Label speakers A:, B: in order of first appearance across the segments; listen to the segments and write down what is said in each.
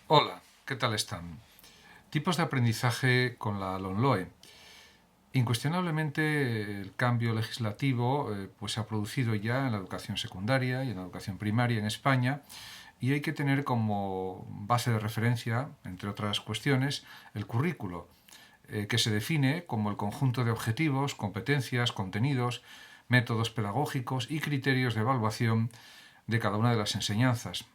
A: Hola, ¿qué tal están? Tipos de aprendizaje con la LOMLOE. Incuestionablemente el cambio legislativo pues se ha producido ya en la educación secundaria y en la educación primaria en España y hay que tener como base de referencia, entre otras cuestiones, el currículo, que se define como el conjunto de objetivos, competencias, contenidos, métodos pedagógicos y criterios de evaluación de cada una de las enseñanzas.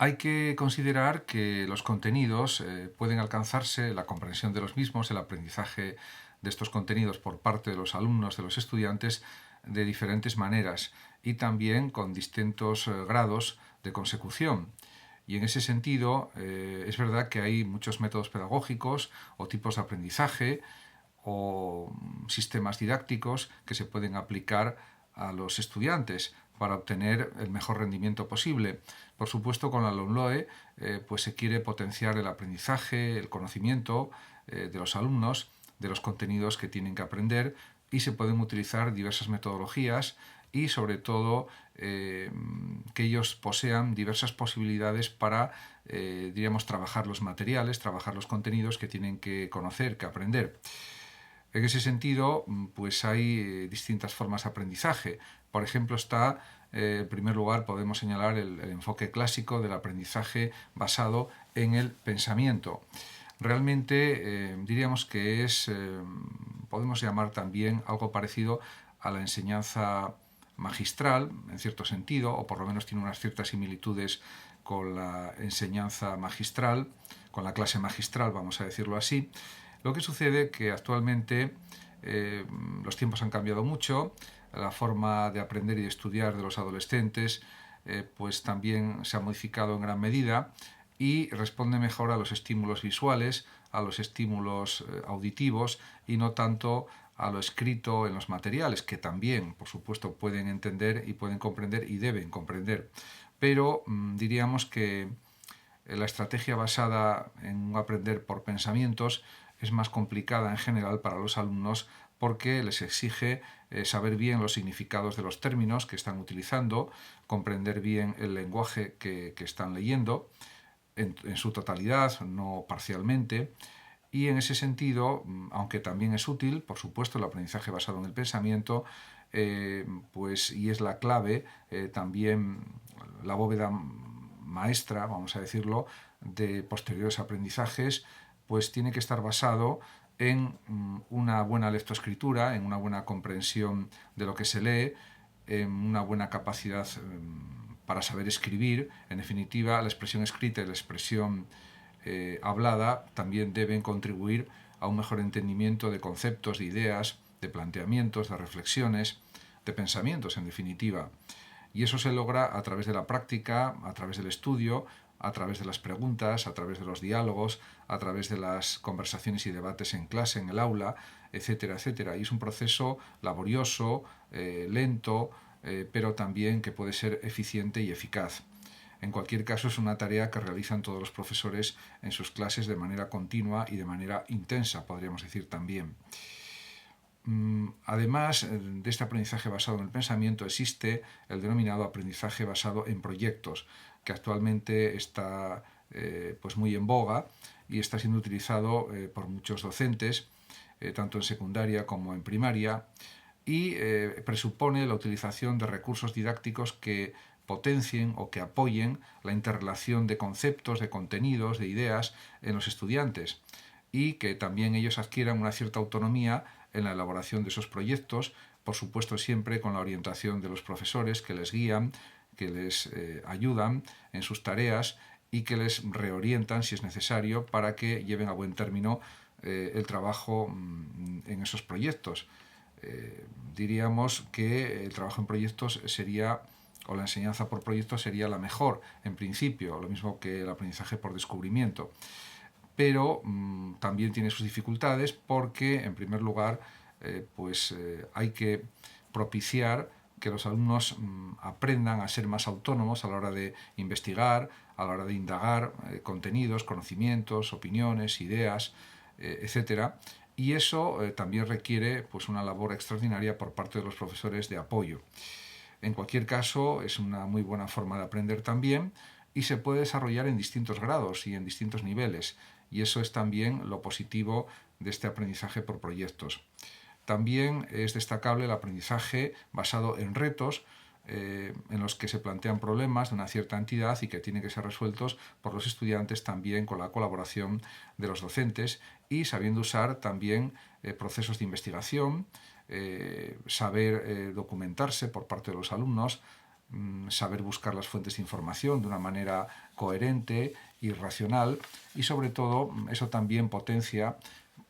A: Hay que considerar que los contenidos pueden alcanzarse, la comprensión de los mismos, el aprendizaje de estos contenidos por parte de los alumnos, de los estudiantes, de diferentes maneras y también con distintos grados de consecución. Y en ese sentido, es verdad que hay muchos métodos pedagógicos o tipos de aprendizaje o sistemas didácticos que se pueden aplicar a los estudiantes para obtener el mejor rendimiento posible. Por supuesto, con la LOMLOE pues se quiere potenciar el aprendizaje, el conocimiento de los alumnos, de los contenidos que tienen que aprender y se pueden utilizar diversas metodologías y sobre todo que ellos posean diversas posibilidades para, diríamos, trabajar los materiales, trabajar los contenidos que tienen que conocer, que aprender. En ese sentido, pues hay distintas formas de aprendizaje. Por ejemplo, está, en primer lugar, podemos señalar el enfoque clásico del aprendizaje basado en el pensamiento. Realmente diríamos que es, podemos llamar también algo parecido a la enseñanza magistral, en cierto sentido, o por lo menos tiene unas ciertas similitudes con la enseñanza magistral, con la clase magistral, vamos a decirlo así. Lo que sucede que actualmente los tiempos han cambiado mucho, la forma de aprender y de estudiar de los adolescentes pues también se ha modificado en gran medida y responde mejor a los estímulos visuales, a los estímulos auditivos y no tanto a lo escrito en los materiales, que también, por supuesto, pueden entender y pueden comprender y deben comprender. Pero diríamos que la estrategia basada en aprender por pensamientos es más complicada en general para los alumnos porque les exige saber bien los significados de los términos que están utilizando, comprender bien el lenguaje que están leyendo en su totalidad, no parcialmente. Y en ese sentido, aunque también es útil, por supuesto, el aprendizaje basado en el pensamiento, pues, y es la clave, también la bóveda maestra, vamos a decirlo, de posteriores aprendizajes, pues tiene que estar basado en una buena lectoescritura, en una buena comprensión de lo que se lee, en una buena capacidad para saber escribir. En definitiva, la expresión escrita y la expresión hablada también deben contribuir a un mejor entendimiento de conceptos, de ideas, de planteamientos, de reflexiones, de pensamientos, en definitiva. Y eso se logra a través de la práctica, a través del estudio, a través de las preguntas, a través de los diálogos, a través de las conversaciones y debates en clase, en el aula, etcétera, etcétera. Y es un proceso laborioso, lento, pero también que puede ser eficiente y eficaz. En cualquier caso, es una tarea que realizan todos los profesores en sus clases de manera continua y de manera intensa, podríamos decir también. Además de este aprendizaje basado en el pensamiento, existe el denominado aprendizaje basado en proyectos, que actualmente está pues muy en boga y está siendo utilizado por muchos docentes, tanto en secundaria como en primaria, y presupone la utilización de recursos didácticos que potencien o que apoyen la interrelación de conceptos, de contenidos, de ideas en los estudiantes y que también ellos adquieran una cierta autonomía en la elaboración de esos proyectos, por supuesto siempre con la orientación de los profesores que les guían, que les ayudan en sus tareas y que les reorientan si es necesario para que lleven a buen término el trabajo en esos proyectos. Diríamos que el trabajo en proyectos sería, o la enseñanza por proyectos sería la mejor en principio, lo mismo que el aprendizaje por descubrimiento. Pero también tiene sus dificultades porque, en primer lugar, hay que propiciar que los alumnos aprendan a ser más autónomos a la hora de investigar, a la hora de indagar contenidos, conocimientos, opiniones, ideas, etcétera. Y eso también requiere pues, una labor extraordinaria por parte de los profesores de apoyo. En cualquier caso, es una muy buena forma de aprender también y se puede desarrollar en distintos grados y en distintos niveles, y eso es también lo positivo de este aprendizaje por proyectos. También es destacable el aprendizaje basado en retos, en los que se plantean problemas de una cierta entidad y que tienen que ser resueltos por los estudiantes también con la colaboración de los docentes y sabiendo usar también procesos de investigación, saber documentarse por parte de los alumnos, saber buscar las fuentes de información de una manera coherente y racional, y sobre todo eso también potencia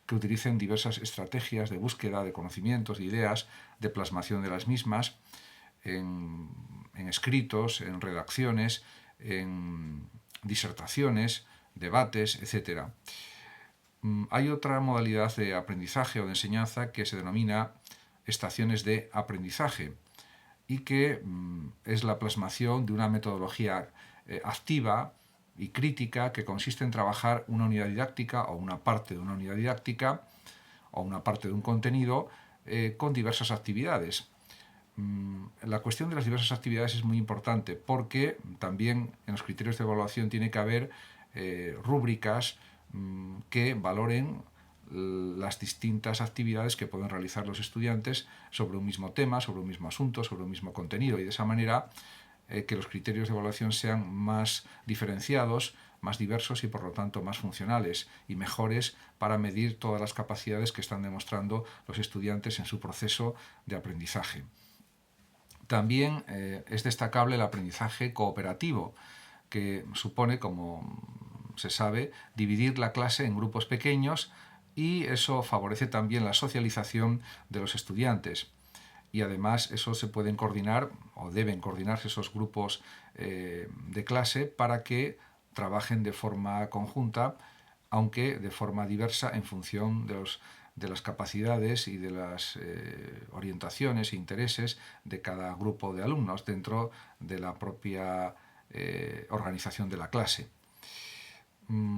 A: que utilicen diversas estrategias de búsqueda de conocimientos, de ideas, de plasmación de las mismas en escritos, en redacciones, en disertaciones, debates, etc. Hay otra modalidad de aprendizaje o de enseñanza que se denomina estaciones de aprendizaje y que es la plasmación de una metodología activa y crítica que consiste en trabajar una unidad didáctica o una parte de una unidad didáctica o una parte de un contenido con diversas actividades. La cuestión de las diversas actividades es muy importante porque también en los criterios de evaluación tiene que haber rúbricas que valoren las distintas actividades que pueden realizar los estudiantes sobre un mismo tema, sobre un mismo asunto, sobre un mismo contenido, y de esa manera que los criterios de evaluación sean más diferenciados, más diversos y por lo tanto más funcionales y mejores para medir todas las capacidades que están demostrando los estudiantes en su proceso de aprendizaje. También es destacable el aprendizaje cooperativo, que supone, como se sabe, dividir la clase en grupos pequeños, y eso favorece también la socialización de los estudiantes. Y además eso se pueden coordinar o deben coordinarse esos grupos de clase para que trabajen de forma conjunta, aunque de forma diversa en función de las capacidades y de las orientaciones e intereses de cada grupo de alumnos dentro de la propia organización de la clase.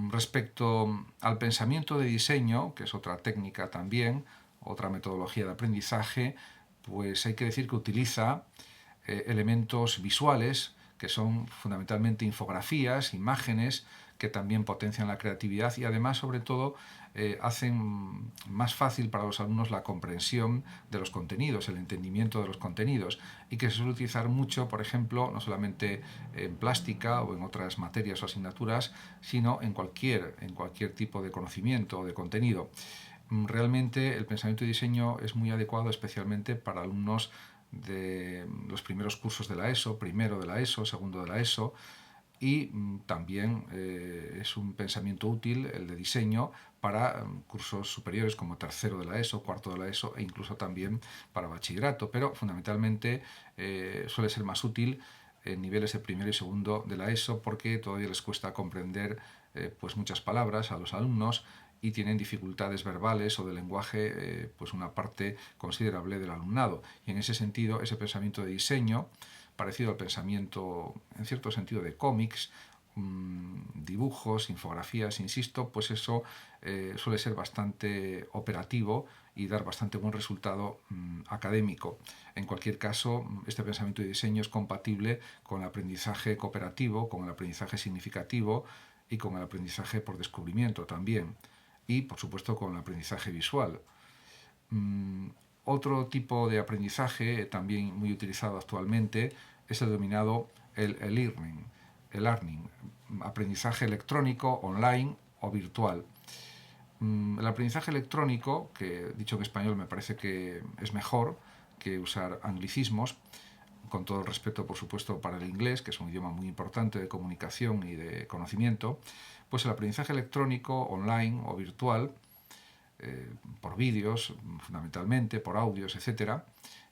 A: Respecto al pensamiento de diseño, que es otra técnica también, otra metodología de aprendizaje, pues hay que decir que utiliza elementos visuales, que son fundamentalmente infografías, imágenes, que también potencian la creatividad y además, sobre todo, hacen más fácil para los alumnos la comprensión de los contenidos, el entendimiento de los contenidos, y que se suele utilizar mucho, por ejemplo, no solamente en plástica o en otras materias o asignaturas, sino en cualquier tipo de conocimiento o de contenido. Realmente el pensamiento de diseño es muy adecuado especialmente para alumnos de los primeros cursos de la ESO, primero de la ESO, segundo de la ESO, y también es un pensamiento útil el de diseño para cursos superiores como tercero de la ESO, cuarto de la ESO e incluso también para bachillerato, pero fundamentalmente suele ser más útil en niveles de primero y segundo de la ESO porque todavía les cuesta comprender pues muchas palabras a los alumnos y tienen dificultades verbales o de lenguaje, pues una parte considerable del alumnado. Y en ese sentido, ese pensamiento de diseño, parecido al pensamiento, en cierto sentido, de cómics, dibujos, infografías, insisto, pues eso suele ser bastante operativo y dar bastante buen resultado académico. En cualquier caso, este pensamiento de diseño es compatible con el aprendizaje cooperativo, con el aprendizaje significativo y con el aprendizaje por descubrimiento también. Y, por supuesto, con el aprendizaje visual. Otro tipo de aprendizaje también muy utilizado actualmente es el denominado el learning, aprendizaje electrónico, online o virtual. El aprendizaje electrónico, que dicho en español me parece que es mejor que usar anglicismos, con todo el respeto, por supuesto, para el inglés, que es un idioma muy importante de comunicación y de conocimiento, pues el aprendizaje electrónico, online o virtual, por vídeos, fundamentalmente, por audios, etcétera,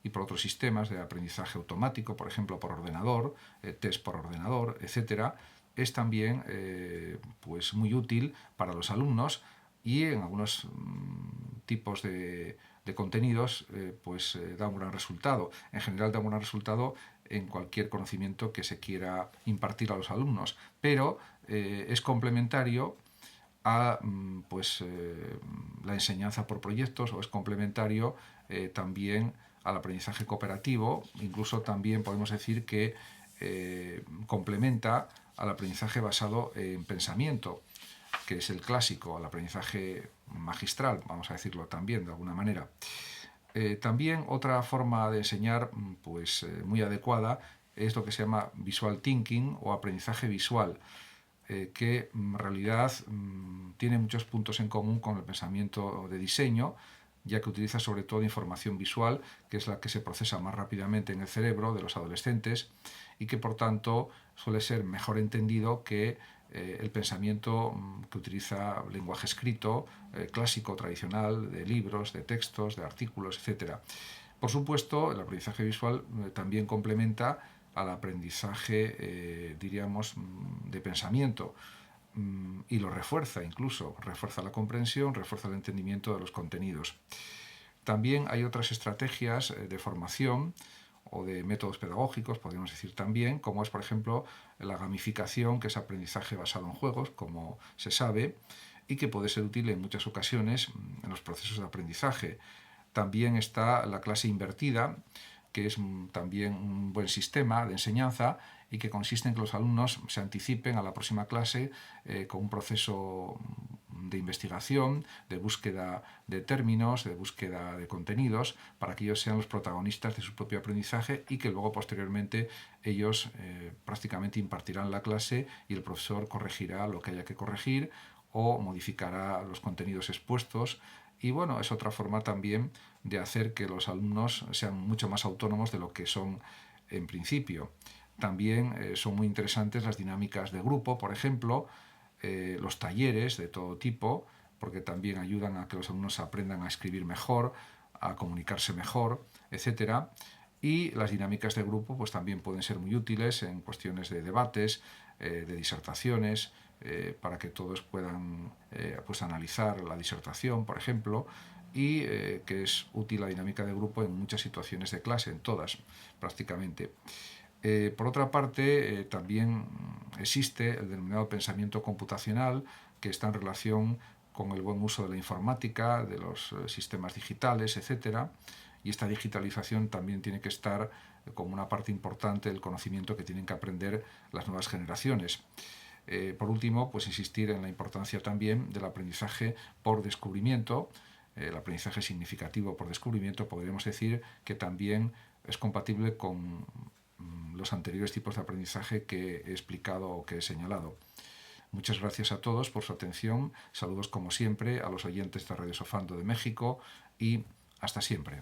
A: y por otros sistemas de aprendizaje automático, por ejemplo, por ordenador, test por ordenador, etcétera, es también pues muy útil para los alumnos y en algunos tipos de contenidos da un gran resultado. En general da un gran resultado en cualquier conocimiento que se quiera impartir a los alumnos, pero es complementario a la enseñanza por proyectos o es complementario también al aprendizaje cooperativo. Incluso también podemos decir que complementa al aprendizaje basado en pensamiento, que es el clásico, al aprendizaje magistral, vamos a decirlo también de alguna manera. También otra forma de enseñar pues, muy adecuada es lo que se llama visual thinking o aprendizaje visual, que en realidad tiene muchos puntos en común con el pensamiento de diseño, ya que utiliza sobre todo información visual, que es la que se procesa más rápidamente en el cerebro de los adolescentes y que por tanto suele ser mejor entendido que el pensamiento que utiliza lenguaje escrito, clásico, tradicional, de libros, de textos, de artículos, etc. Por supuesto, el aprendizaje visual también complementa al aprendizaje, diríamos, de pensamiento y lo refuerza incluso, refuerza la comprensión, refuerza el entendimiento de los contenidos. También hay otras estrategias de formación o de métodos pedagógicos, podríamos decir también, como es, por ejemplo, la gamificación, que es aprendizaje basado en juegos, como se sabe, y que puede ser útil en muchas ocasiones en los procesos de aprendizaje. También está la clase invertida, que es también un buen sistema de enseñanza y que consiste en que los alumnos se anticipen a la próxima clase con un proceso de investigación, de búsqueda de términos, de búsqueda de contenidos, para que ellos sean los protagonistas de su propio aprendizaje y que luego posteriormente ellos prácticamente impartirán la clase y el profesor corregirá lo que haya que corregir o modificará los contenidos expuestos. Y bueno, es otra forma también de hacer que los alumnos sean mucho más autónomos de lo que son en principio. También son muy interesantes las dinámicas de grupo, por ejemplo, los talleres de todo tipo, porque también ayudan a que los alumnos aprendan a escribir mejor, a comunicarse mejor, etc. Y las dinámicas de grupo pues también pueden ser muy útiles en cuestiones de debates, de disertaciones, para que todos puedan pues analizar la disertación, por ejemplo, y que es útil la dinámica de grupo en muchas situaciones de clase, en todas prácticamente. Por otra parte, también existe el denominado pensamiento computacional, que está en relación con el buen uso de la informática, de los sistemas digitales, etc. Y esta digitalización también tiene que estar como una parte importante del conocimiento que tienen que aprender las nuevas generaciones. Por último, pues insistir en la importancia también del aprendizaje por descubrimiento. El aprendizaje significativo por descubrimiento podríamos decir que también es compatible con los anteriores tipos de aprendizaje que he explicado o que he señalado. Muchas gracias a todos por su atención. Saludos como siempre a los oyentes de Radio Sofando de México y hasta siempre.